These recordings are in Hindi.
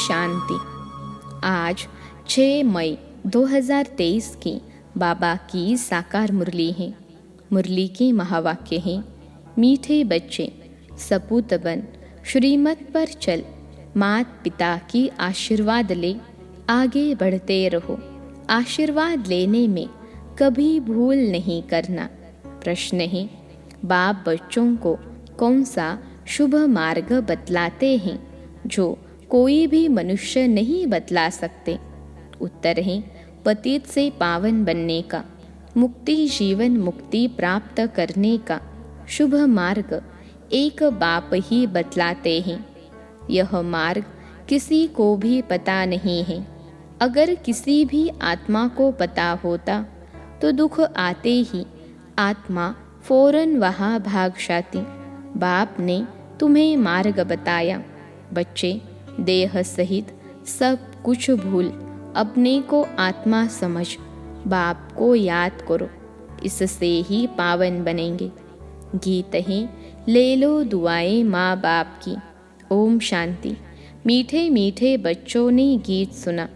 शांति। आज 6 मई 2023 की बाबा की साकार मुरली है। मुरली के महावाक्य हैं, मीठे बच्चे सपूत बन, श्रीमत पर चल, मात पिता की आशीर्वाद ले, आगे बढ़ते रहो। आशीर्वाद लेने में कभी भूल नहीं करना। प्रश्न है, बाप बच्चों को कौन सा शुभ मार्ग बतलाते हैं जो कोई भी मनुष्य नहीं बतला सकते? उत्तर है, पतित से पावन बनने का, मुक्ति जीवन मुक्ति प्राप्त करने का शुभ मार्ग एक बाप ही बतलाते हैं। यह मार्ग किसी को भी पता नहीं है। अगर किसी भी आत्मा को पता होता तो दुख आते ही आत्मा फौरन वहाँ भाग जाती। बाप ने तुम्हें मार्ग बताया। बच्चे, देह सहित सब कुछ भूल अपने को आत्मा समझ बाप को याद करो, इससे ही पावन बनेंगे। गीत है, ले लो दुआएं माँ बाप की। ओम शांति। मीठे मीठे बच्चों ने गीत सुना।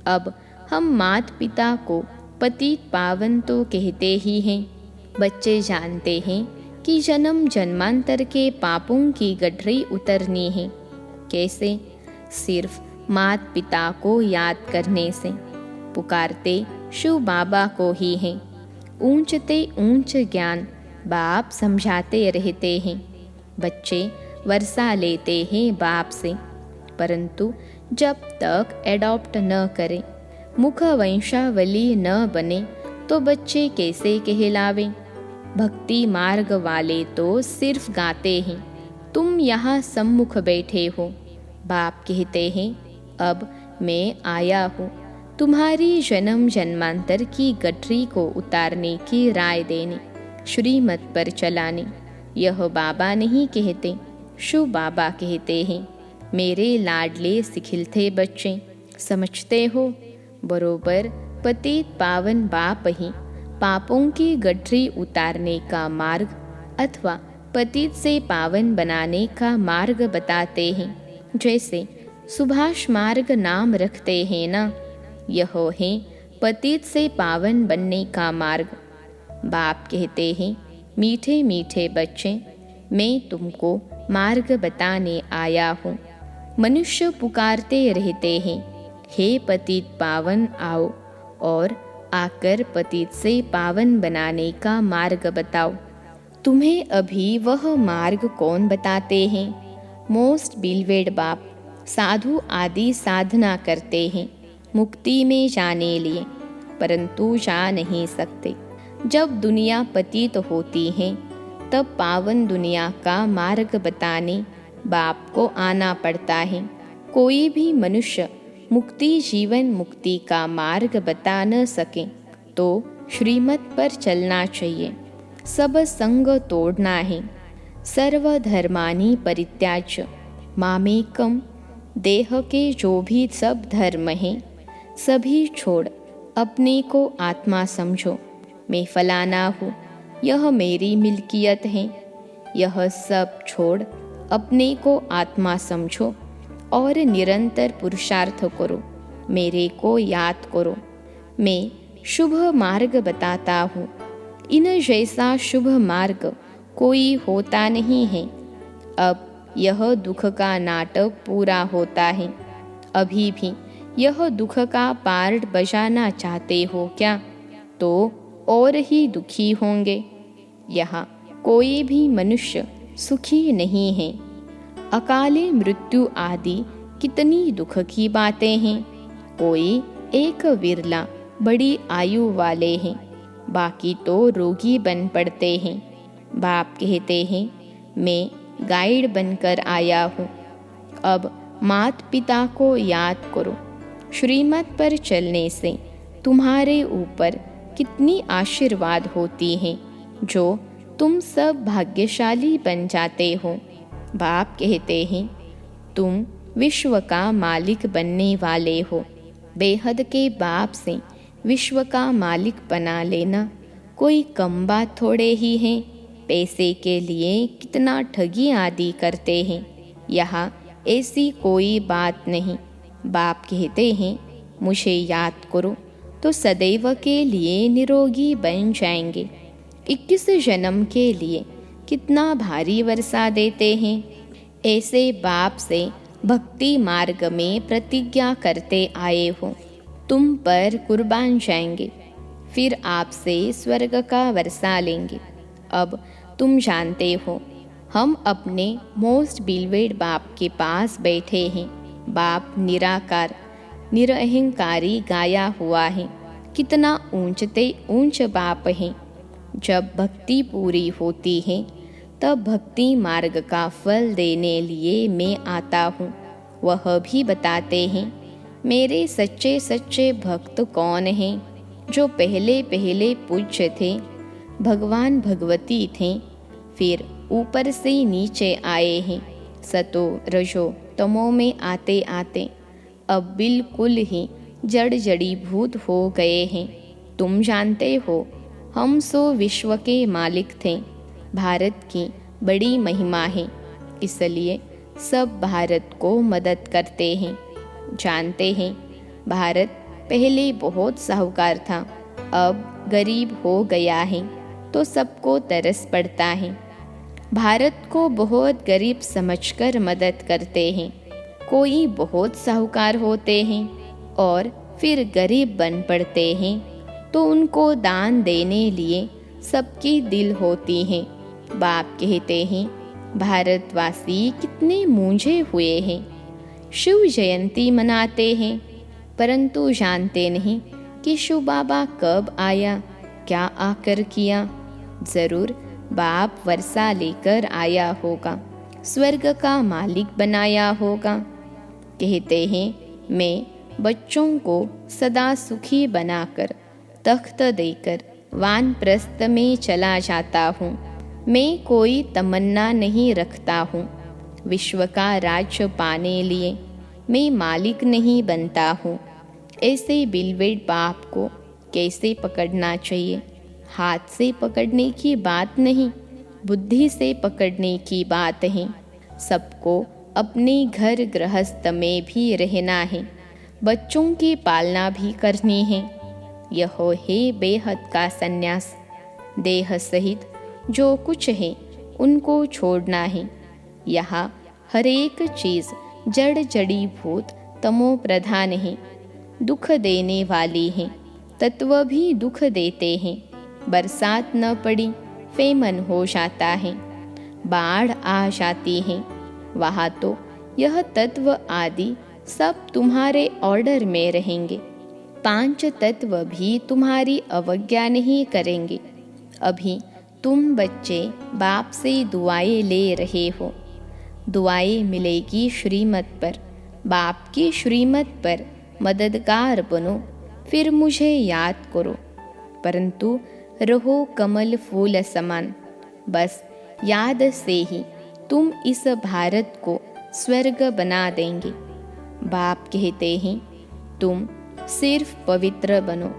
अब हम मात पिता को पतित पावन तो कहते ही हैं। बच्चे जानते हैं कि जन्म जन्मांतर के पापों की गठरी उतरनी है। कैसे? सिर्फ मात पिता को याद करने से। पुकारते शिव बाबा को ही हैं। ऊंचते ऊंच ज्ञान बाप समझाते रहते हैं। बच्चे वर्षा लेते हैं बाप से, परंतु जब तक एडॉप्ट न करें, मुख वंशावली न बने तो बच्चे कैसे कहलावें? भक्ति मार्ग वाले तो सिर्फ गाते हैं। तुम यहाँ सम्मुख बैठे हो। बाप कहते हैं, अब मैं आया हूँ तुम्हारी जन्म जन्मांतर की गठरी को उतारने की राय देने, श्रीमत पर चलाने। यह बाबा नहीं कहते, शिव बाबा कहते हैं। मेरे लाडले सिखिलते बच्चे, समझते हो? बरोबर पतित पावन बाप ही पापों की गठरी उतारने का मार्ग अथवा पतित से पावन बनाने का मार्ग बताते हैं। जैसे सुभाष मार्ग नाम रखते हैं ना, यह है पतित से पावन बनने का मार्ग। बाप कहते हैं, मीठे मीठे बच्चे, मैं तुमको मार्ग बताने आया हूँ। मनुष्य पुकारते रहते हैं, हे पतित पावन आओ और आकर पतित से पावन बनाने का मार्ग बताओ। तुम्हें अभी वह मार्ग कौन बताते हैं? मोस्ट बिलवेड बाप साधु आदि साधना करते हैं मुक्ति में जाने लिए, परंतु जा नहीं सकते। जब दुनिया पतित होती है तब पावन दुनिया का मार्ग बताने बाप को आना पड़ता है। कोई भी मनुष्य मुक्ति जीवन मुक्ति का मार्ग बता न सके तो श्रीमत पर चलना चाहिए। सब संग तोड़ना है। सर्वधर्मानि परित्याज्य मामेकम। देह के जो भी सब धर्म हैं सभी छोड़ अपने को आत्मा समझो। मैं फलाना हूँ, यह मेरी मिल्कियत है। यह सब छोड़ अपने को आत्मा समझो और निरंतर पुरुषार्थ करो। मेरे को याद करो। मैं शुभ मार्ग बताता हूँ। इन जैसा शुभ मार्ग कोई होता नहीं है। अब यह दुख का नाटक पूरा होता है। अभी भी यह दुख का पार्ट बजाना चाहते हो क्या? तो और ही दुखी होंगे। यहाँ कोई भी मनुष्य सुखी नहीं है। अकाले मृत्यु आदि कितनी दुख की बातें हैं। कोई एक विरला बड़ी आयु वाले हैं, बाकी तो रोगी बन पड़ते हैं। बाप कहते हैं, मैं गाइड बनकर आया हूँ। अब मात पिता को याद करो। श्रीमत पर चलने से तुम्हारे ऊपर कितनी आशीर्वाद होती हैं, जो तुम सब भाग्यशाली बन जाते हो। बाप कहते हैं, तुम विश्व का मालिक बनने वाले हो। बेहद के बाप से विश्व का मालिक बना लेना कोई कम बात थोड़े ही है। पैसे के लिए कितना ठगी आदि करते हैं। यहाँ ऐसी कोई बात नहीं। बाप कहते हैं मुझे याद करो तो सदैव के लिए निरोगी बन जाएंगे। 21 जन्म के लिए कितना भारी वर्षा देते हैं। ऐसे बाप से भक्ति मार्ग में प्रतिज्ञा करते आए हो, तुम पर कुर्बान जाएंगे, फिर आपसे स्वर्ग का वर्षा लेंगे। अब तुम जानते हो हम अपने मोस्ट बिलवेड बाप के पास बैठे हैं। बाप निराकार निरअहंकारी गाया हुआ है। कितना ऊंचते ऊंच बाप है। जब भक्ति पूरी होती है तब भक्ति मार्ग का फल देने लिए मैं आता हूँ। वह भी बताते हैं मेरे सच्चे सच्चे भक्त कौन हैं, जो पहले पहले पूज्य थे, भगवान भगवती थे, फिर ऊपर से नीचे आए हैं, सतो रजो तमो में आते आते अब बिल्कुल ही जड़ जड़ीभूत हो गए हैं। तुम जानते हो हम सो विश्व के मालिक थे। भारत की बड़ी महिमा है, इसलिए सब भारत को मदद करते हैं। जानते हैं भारत पहले बहुत साहूकार था, अब गरीब हो गया है तो सबको तरस पड़ता है। भारत को बहुत गरीब समझकर मदद करते हैं। कोई बहुत साहूकार होते हैं और फिर गरीब बन पड़ते हैं तो उनको दान देने लिए सबकी दिल होती हैं। बाप कहते हैं भारतवासी कितने मूंझे हुए हैं। शिव जयंती मनाते हैं परंतु जानते नहीं कि शिव बाबा कब आया, क्या आकर किया। जरूर बाप वर्षा लेकर आया होगा, स्वर्ग का मालिक बनाया होगा। कहते हैं मैं बच्चों को सदा सुखी बनाकर तख्त देकर वानप्रस्थ में चला जाता हूँ। मैं कोई तमन्ना नहीं रखता हूँ विश्व का राज्य पाने लिए, मैं मालिक नहीं बनता हूँ। ऐसे बिलवेड बाप को कैसे पकड़ना चाहिए। हाथ से पकड़ने की बात नहीं, बुद्धि से पकड़ने की बात है। सबको अपने घर गृहस्थ में भी रहना है, बच्चों की पालना भी करनी है। यह है बेहद का संन्यास। देह सहित जो कुछ है उनको छोड़ना है। यहाँ हर एक चीज़ जड़ जड़ीभूत तमो प्रधान है, दुख देने वाली है। तत्व भी दुख देते हैं। बरसात न पड़ी फेमन हो जाता है, बाढ़ आ जाती है। वहाँ तो यह तत्व आदि सब तुम्हारे ऑर्डर में रहेंगे। 5 तत्व भी तुम्हारी अवज्ञा नहीं करेंगे। अभी तुम बच्चे बाप से दुआएं ले रहे हो, दुआएं मिलेगी श्रीमत पर। बाप की श्रीमत पर मददगार बनो, फिर मुझे याद करो, परंतु रहो कमल फूल समान। बस याद से ही तुम इस भारत को स्वर्ग बना देंगे। बाप कहते हैं तुम सिर्फ पवित्र बनो,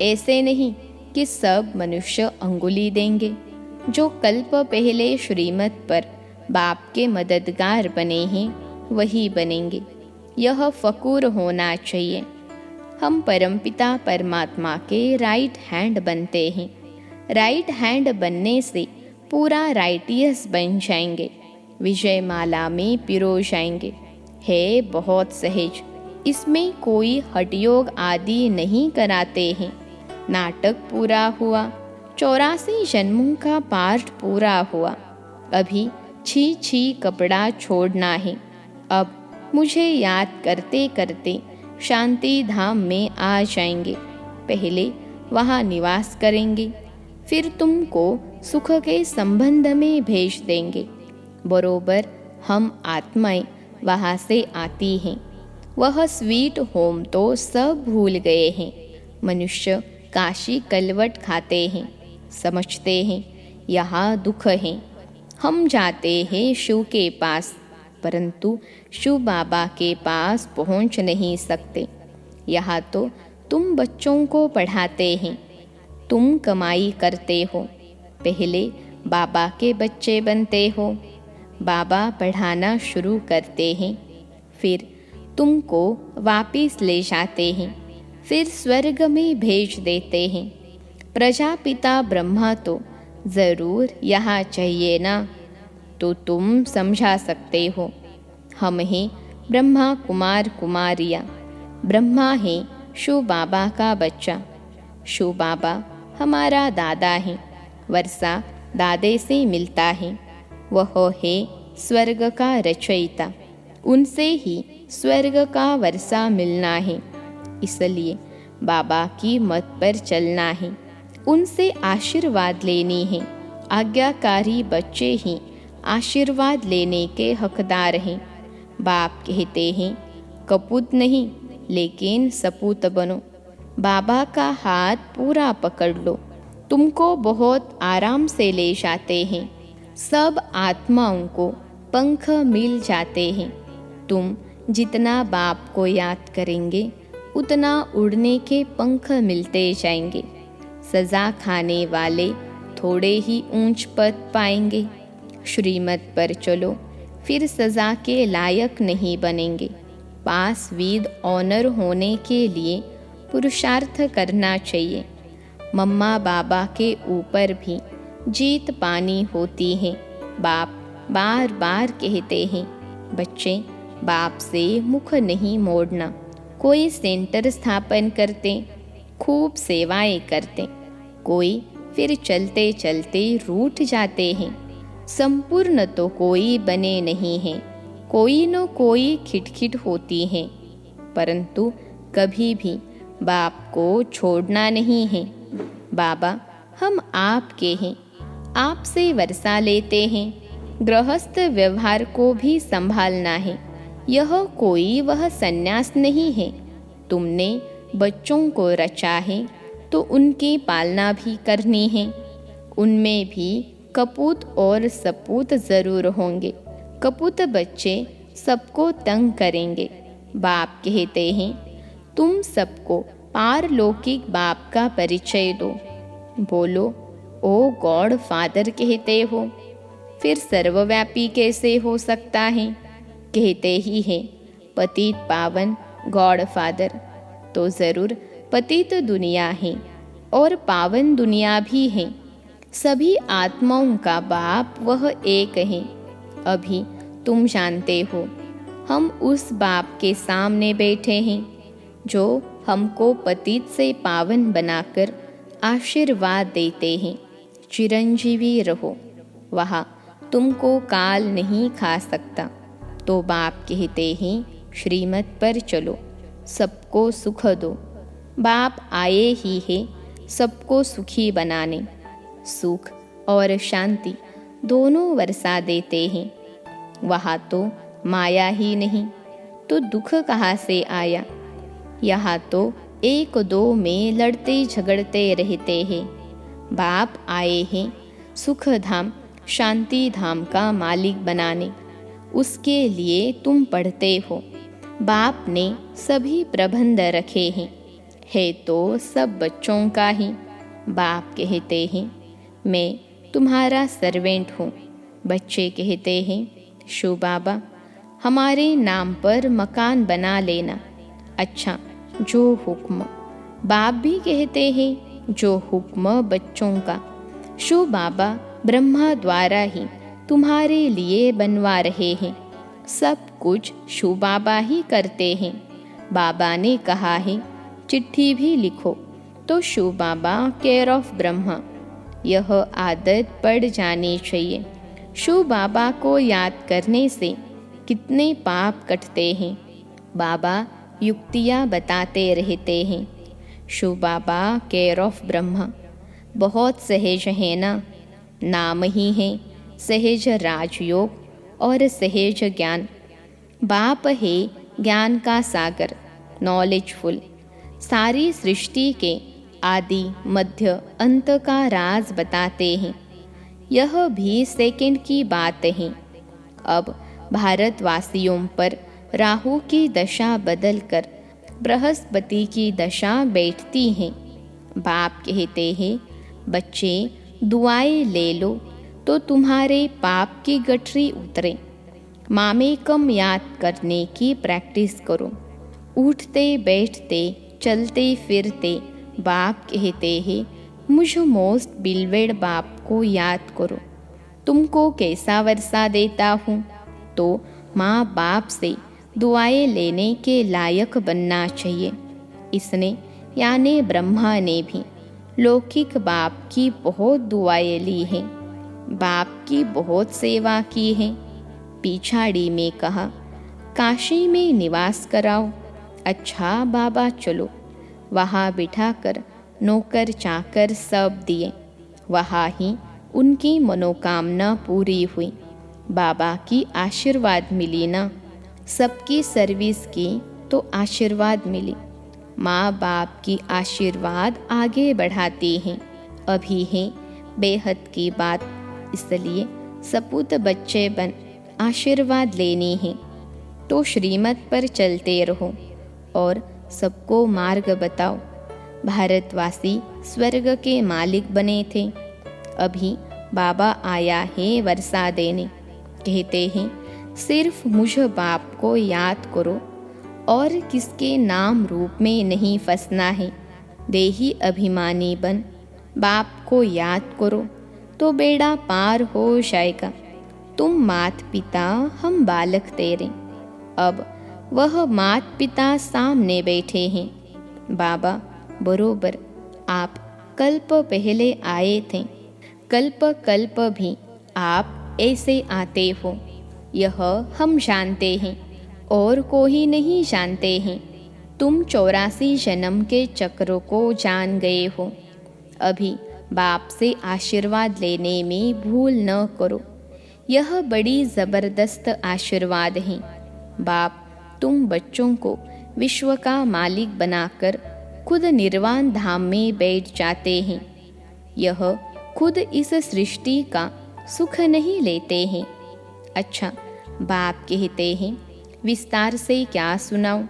ऐसे नहीं कि सब मनुष्य अंगुली देंगे। जो कल्प पहले श्रीमत पर बाप के मददगार बने हैं वही बनेंगे। यह फकूर होना चाहिए। हम परमपिता परमात्मा के राइट हैंड बनते हैं। राइट हैंड बनने से पूरा राइटियस बन जाएंगे, विजय माला में पिरो जाएंगे। है बहुत सहज, इसमें कोई हठयोग आदि नहीं कराते हैं। नाटक पूरा हुआ, 84 जन्मों का पाठ पूरा हुआ। अभी छी छी कपड़ा छोड़ना है। अब मुझे याद करते करते शांति धाम में आ जाएंगे। पहले वहाँ निवास करेंगे, फिर तुमको सुख के संबंध में भेज देंगे। बरोबर हम आत्माएं वहाँ से आती हैं। वह स्वीट होम तो सब भूल गए हैं। मनुष्य काशी कलवट खाते हैं, समझते हैं यहाँ दुख है। हम जाते हैं शिव के पास, परंतु शिव बाबा के पास पहुँच नहीं सकते। यहाँ तो तुम बच्चों को पढ़ाते हैं, तुम कमाई करते हो। पहले बाबा के बच्चे बनते हो, बाबा पढ़ाना शुरू करते हैं, फिर तुमको वापिस ले जाते हैं, फिर स्वर्ग में भेज देते हैं। प्रजापिता ब्रह्मा तो ज़रूर यहाँ चाहिए ना, तो तुम समझा सकते हो। हम हैं ब्रह्मा कुमार कुमारियाँ। ब्रह्मा है शिव बाबा का बच्चा। शिव बाबा हमारा दादा है। वर्षा दादे से मिलता है। वह है स्वर्ग का रचयिता। उनसे ही स्वर्ग का वर्षा मिलना है। इसलिए बाबा की मत पर चलना है, उनसे आशीर्वाद लेनी है। आज्ञाकारी बच्चे ही आशीर्वाद लेने के हकदार हैं। बाप कहते हैं कपूत नहीं लेकिन सपूत बनो। बाबा का हाथ पूरा पकड़ लो, तुमको बहुत आराम से ले जाते हैं। सब आत्माओं को पंख मिल जाते हैं। तुम जितना बाप को याद करेंगे उतना उड़ने के पंख मिलते जाएंगे। सज़ा खाने वाले थोड़े ही ऊंच पद पाएंगे। श्रीमत पर चलो, फिर सज़ा के लायक नहीं बनेंगे। पास विद ऑनर होने के लिए पुरुषार्थ करना चाहिए। मम्मा बाबा के ऊपर भी जीत पानी होती है। बाप बार बार कहते हैं बच्चे, बाप से मुख नहीं मोड़ना। कोई सेंटर स्थापन करते, खूब सेवाएं करते, कोई फिर चलते चलते रूठ जाते हैं। संपूर्ण तो कोई बने नहीं हैं, कोई न कोई खिटखिट होती है। परंतु कभी भी बाप को छोड़ना नहीं है। बाबा हम आपके हैं, आपसे वर्षा लेते हैं। गृहस्थ व्यवहार को भी संभालना है। यह कोई वह संन्यास नहीं है। तुमने बच्चों को रचा है तो उनकी पालना भी करनी है। उनमें भी कपूत और सपूत जरूर होंगे। कपूत बच्चे सबको तंग करेंगे। बाप कहते हैं तुम सबको पारलौकिक बाप का परिचय दो। बोलो ओ गॉड फादर कहते हो, फिर सर्वव्यापी कैसे हो सकता है? कहते ही है पतित पावन गॉड फादर, तो ज़रूर पतित दुनिया है और पावन दुनिया भी है। सभी आत्माओं का बाप वह एक है। अभी तुम जानते हो हम उस बाप के सामने बैठे हैं जो हमको पतित से पावन बनाकर आशीर्वाद देते हैं। चिरंजीवी रहो, वहाँ तुमको काल नहीं खा सकता। तो बाप कहते हैं श्रीमत पर चलो, सबको सुख दो। बाप आए ही है सबको सुखी बनाने। सुख और शांति दोनों वर्षा देते हैं। वहाँ तो माया ही नहीं तो दुख कहाँ से आया? यहाँ तो एक दो में लड़ते झगड़ते रहते हैं। बाप आए हैं सुख धाम शांति धाम का मालिक बनाने। उसके लिए तुम पढ़ते हो। बाप ने सभी प्रबंध रखे हैं, है तो सब बच्चों का ही। बाप कहते हैं मैं तुम्हारा सर्वेंट हूँ। बच्चे कहते हैं शो बाबा हमारे नाम पर मकान बना लेना। अच्छा जो हुक्म। बाप भी कहते हैं जो हुक्म बच्चों का। शो बाबा ब्रह्मा द्वारा ही तुम्हारे लिए बनवा रहे हैं। सब कुछ शो बाबा ही करते हैं। बाबा ने कहा है चिट्ठी भी लिखो तो show Baba care of Brahma. यह आदत पड़ जानी चाहिए। शो बाबा को याद करने से कितने पाप कटते हैं। बाबा युक्तियाँ बताते रहते हैं। Show Baba care of Brahma बहुत सहज है ना। नाम ही है सहज राजयोग और सहज ज्ञान। बाप है ज्ञान का सागर, नॉलेजफुल। सारी सृष्टि के आदि मध्य अंत का राज बताते हैं। यह भी सेकंड की बात है। अब भारतवासियों पर राहु की दशा बदलकर बृहस्पति की दशा बैठती है। बाप कहते हैं बच्चे दुआएं ले लो तो तुम्हारे पाप की गठरी उतरे। मामेकम याद करने की प्रैक्टिस करो। उठते बैठते चलते फिरते बाप कहते हैं, मुझ मोस्ट बिलवेड बाप को याद करो। तुमको कैसा वर्षा देता हूँ, तो माँ बाप से दुआएं लेने के लायक बनना चाहिए। इसने यानी ब्रह्मा ने भी लौकिक बाप की बहुत दुआएं ली हैं, बाप की बहुत सेवा की है। पिछाड़ी में कहा, काशी में निवास कराओ। अच्छा बाबा चलो। वहाँ बिठाकर नौकर चाकर सब दिए। वहाँ ही उनकी मनोकामना पूरी हुई। बाबा की आशीर्वाद मिली ना, सबकी सर्विस की तो आशीर्वाद मिली। माँ बाप की आशीर्वाद आगे बढ़ाती हैं। अभी है बेहद की बात, इसलिए सपूत बच्चे बन आशीर्वाद लेनी है तो श्रीमत पर चलते रहो और सबको मार्ग बताओ। भारतवासी स्वर्ग के मालिक बने थे, अभी बाबा आया है वर्षा देने। कहते हैं सिर्फ मुझ बाप को याद करो और किसके नाम रूप में नहीं फंसना है। देही अभिमानी बन बाप को याद करो तो बेड़ा पार हो जाएगा। तुम मात पिता, हम बालक तेरे। अब वह मात पिता सामने बैठे हैं। बाबा बरोबर आप कल्प पहले आए थे, कल्प कल्प भी आप ऐसे आते हो, यह हम जानते हैं और कोई नहीं जानते हैं। तुम 84 जन्म के चक्र को जान गए हो। अभी बाप से आशीर्वाद लेने में भूल न करो, यह बड़ी ज़बरदस्त आशीर्वाद है। बाप तुम बच्चों को विश्व का मालिक बनाकर खुद निर्वाण धाम में बैठ जाते हैं। यह खुद इस सृष्टि का सुख नहीं लेते हैं। अच्छा बाप कहते हैं विस्तार से क्या सुनाऊं,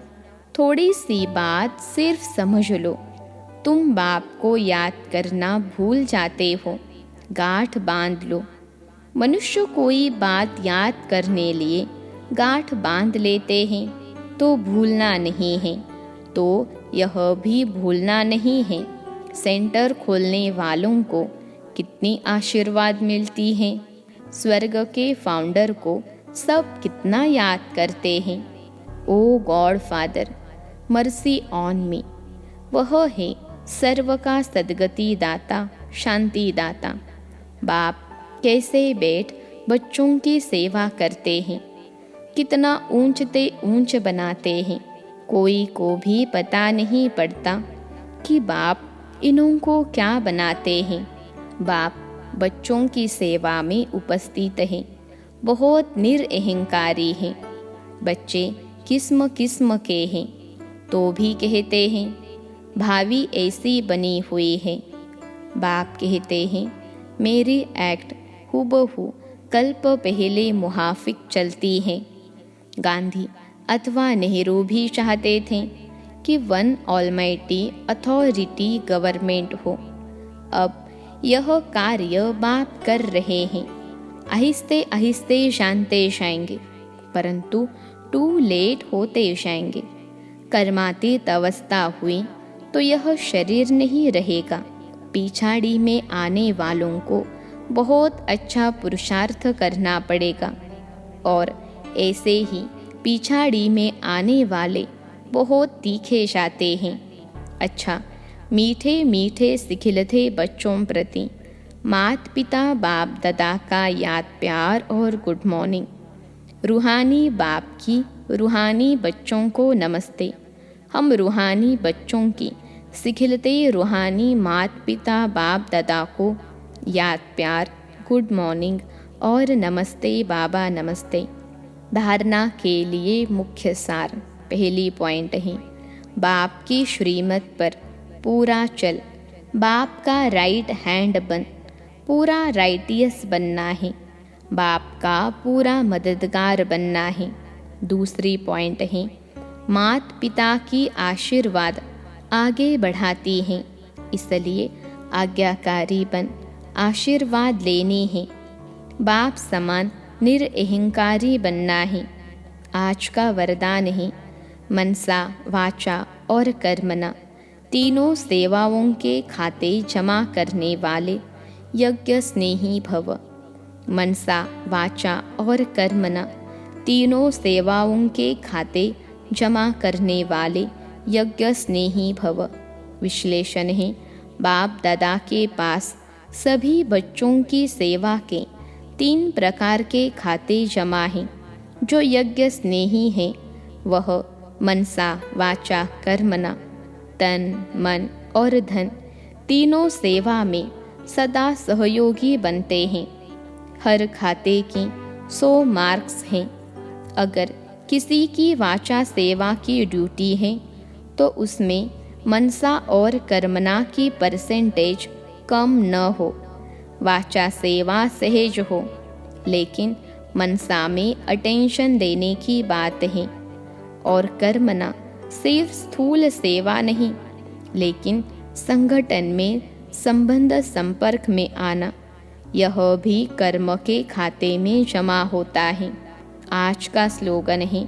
थोड़ी सी बात सिर्फ समझ लो। तुम बाप को याद करना भूल जाते हो, गांठ बांध लो। मनुष्य कोई बात याद करने लिए गांठ बांध लेते हैं तो भूलना नहीं है, तो यह भी भूलना नहीं है। सेंटर खोलने वालों को कितनी आशीर्वाद मिलती है। स्वर्ग के फाउंडर को सब कितना याद करते हैं। Oh God father, mercy on me. वह है सर्व का सद्गति दाता, शांति दाता। बाप कैसे बैठ बच्चों की सेवा करते हैं, कितना ऊंचते ऊंच बनाते हैं। कोई को भी पता नहीं पड़ता कि बाप इन्हों को क्या बनाते हैं। बाप बच्चों की सेवा में उपस्थित हैं, बहुत निरअहंकारी हैं। बच्चे किस्म किस्म के हैं, तो भी कहते हैं भावी ऐसी बनी हुई है। बाप कहते हैं मेरी एक्ट हुबहू कल्प पहले मुहाफिक चलती है। गांधी अथवा नेहरू भी चाहते थे कि वन ऑलमाइटी अथॉरिटी गवर्नमेंट हो। अब यह कार्य बाप कर रहे हैं। आहिस्ते आहिस्ते जानते जाएंगे, परंतु टू लेट होते जाएंगे। कर्मातीत अवस्था हुई तो यह शरीर नहीं रहेगा। पिछाड़ी में आने वालों को बहुत अच्छा पुरुषार्थ करना पड़ेगा और ऐसे ही पिछाड़ी में आने वाले बहुत तीखे जाते हैं। अच्छा मीठे मीठे सिखिलते बच्चों प्रति मात पिता बाप दादा का याद प्यार और गुड मॉर्निंग। रूहानी बाप की रूहानी बच्चों को नमस्ते। हम रूहानी बच्चों की सिखिलते रूहानी मात पिता बाप दादा को याद प्यार, गुड मॉर्निंग और नमस्ते बाबा नमस्ते। धारणा के लिए मुख्य सार पहली पॉइंट है बाप की श्रीमत पर पूरा चल। बाप का राइट हैंड बन, पूरा राइटियस बनना है। बाप का पूरा मददगार बनना है। दूसरी पॉइंट है मात पिता की आशीर्वाद आगे बढ़ाती हैं, इसलिए आज्ञाकारी बन आशीर्वाद लेनी है। बाप समान निरअहंकारी बनना है। आज का वरदान है मनसा, वाचा और कर्मणा तीनों सेवाओं के खाते जमा करने वाले यज्ञ स्नेही भव। मनसा, वाचा और कर्मणा तीनों सेवाओं के खाते जमा करने वाले यज्ञ स्नेही भव। विश्लेषण है, बाप दादा के पास सभी बच्चों की सेवा के 3 प्रकार के खाते जमा हैं। जो यज्ञ स्नेही है वह मनसा, वाचा, कर्मणा तन, मन और धन तीनों सेवा में सदा सहयोगी बनते हैं। हर खाते की 100 मार्क्स हैं। अगर किसी की वाचा सेवा की ड्यूटी है तो उसमें मनसा और कर्मणा की परसेंटेज कम न हो। वाचा सेवा सहज हो, लेकिन मनसा में अटेंशन देने की बात है। और कर्मणा सिर्फ स्थूल सेवा नहीं, लेकिन संगठन में संबंध संपर्क में आना, यह भी कर्म के खाते में जमा होता है। आज का स्लोगन है,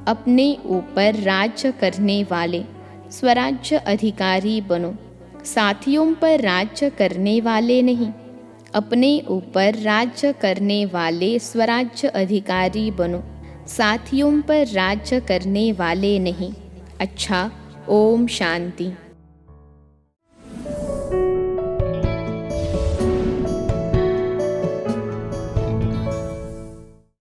अपने ऊपर राज्य करने वाले स्वराज्य अधिकारी बनो। साथियों पर राज्य करने वाले नहीं, अपने ऊपर राज्य करने वाले स्वराज्य अधिकारी बनो। साथियों पर राज्य करने वाले नहीं। अच्छा, ओम शांति।